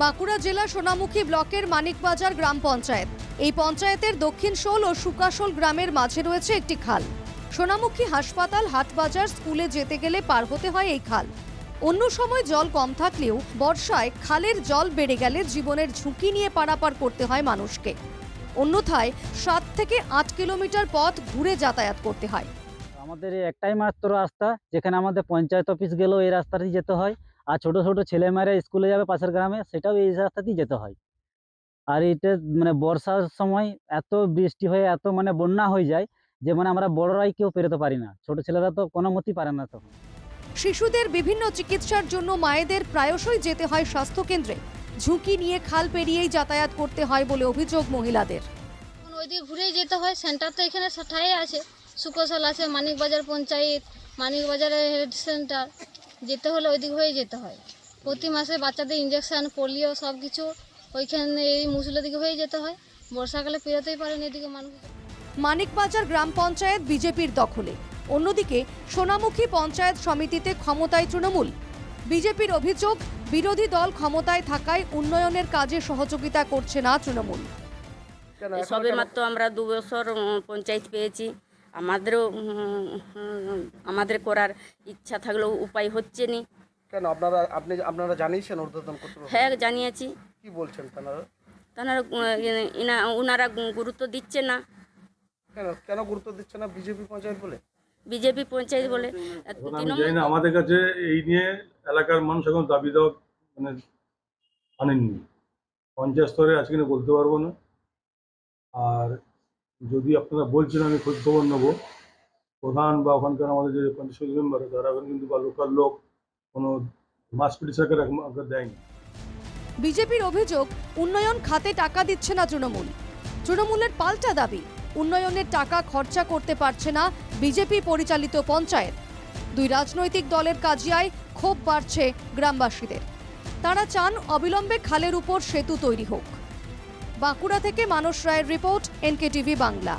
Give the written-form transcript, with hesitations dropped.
বাঁকুড়া জেলা সোনামুখী ব্লকের মানিকবাজার গ্রাম পঞ্চায়েত। এই পঞ্চায়েতের দক্ষিণ শোল ও সুকাশোল গ্রামের মাঝে রয়েছে একটি খাল। সোনামুখী হাসপাতাল, হাটবাজার, স্কুলে যেতে গেলে পার হতে হয় এই খাল। অন্য সময় জল কম থাকলেও বর্ষায় খালের জল বেড়ে গেলে জীবনের ঝুঁকি নিয়ে পারাপার করতে হয় মানুষকে। অন্যথায় 7 থেকে 8 কিলোমিটার পথ ঘুরে যাতায়াত করতে হয়। আমাদের এই একটাই মাত্র রাস্তা, যেখানে আমাদের পঞ্চায়েত অফিস গেলেও এই রাস্তাতেই যেতে হয়, আর ছোট ছোট ছেলেমেয়েরা স্কুলে যাবে পাশের গ্রামে, সেটাও এই রাস্তাতেই যেতে হয়। আর এটা বর্ষার সময় এত বৃষ্টি হয়ে এত বন্যা হয়ে যায় যে আমরা বড়রাই কেউ পেরোতে পারি না, ছোট ছেলেরা তো কোনো মতেই পারে না। তখন শিশুদের বিভিন্ন চিকিৎসার জন্য মায়েদের প্রায়শই যেতে হয় স্বাস্থ্যকেন্দ্রে। ঝুঁকি নিয়ে খাল পেরিয়েই যাতায়াত করতে হয় বলে অভিযোগ মহিলাদের। ওইদিকে ঘুরেই যেতে হয়। সেন্টার তো এখানে ঠায় আছে, সুকোশল আছে, মানিকবাজার পঞ্চায়েত, মানিকবাজারের হেড সেন্টার। যেতে হলে ওইদিক হয়ে যেতে হয়। প্রতি মাসে বাচ্চাদের ইঞ্জেকশন, পোলিও সব কিছু ওইখানে এই মুসুলের দিকে হয়ে যেতে হয়। বর্ষাকালে পেরোতেই পারেন এদিকে মানুষ। মানিকবাজার গ্রাম পঞ্চায়েত বিজেপির দখলে। অন্যদিকে সোনামুখী পঞ্চায়েত সমিতিতে ক্ষমতায় তৃণমূল। বিজেপির অভিযোগ, বিরোধী দল ক্ষমতায় থাকায় উন্নয়নের কাজে সহযোগিতা করছে না তৃণমূল। সবে মাত্র আমরা 2 বছর পঞ্চায়েত পেয়েছি। আমাদের করার ইচ্ছা থাকলেও উপায় হচ্ছে না। কেন আপনারা জানিয়েছেন ঊর্ধ্বতন কর্তৃপক্ষ? হ্যাঁ, জানিয়েছি। কি বলছেন তারা ওনারা গুরুত্ব দিচ্ছে না। কেন গুরুত্ব দিচ্ছে না? বিজেপি পঞ্চায়েত বলে? বিজেপি পঞ্চায়েত বলে। আমি জানি না, আমাদের কাছে এই নিয়ে এলাকার মানুষ এখন দাবি দেওয়া আনেননি। পঞ্চায়েত স্তরে আজকে বলতে পারবো না। আর যদি আপনারা বলছেন, আমি খোঁজ খবর নেবো। প্রধান বা ওখানকার আমাদের যে পঞ্চায়েত মেম্বার, তারা এখন কিন্তু বা লোকাল লোক কোনো মাস পিটিশনকে দেয়নি। বিজেপির অভিযোগ, উন্নয়ন খাতে টাকা দিচ্ছে না তৃণমূল। তৃণমূলের পাল্টা দাবি, উন্নয়নের টাকা খরচা করতে পারছে না বিজেপি পরিচালিত পঞ্চায়েত। দুই রাজনৈতিক দলের কাজিয়ায় ক্ষোভ বাড়ছে গ্রামবাসীদের। তারা চান অবিলম্বে খালের উপর সেতু তৈরি হোক। বাঁকুড়া থেকে মানস রায়ের রিপোর্ট, NKTV বাংলা।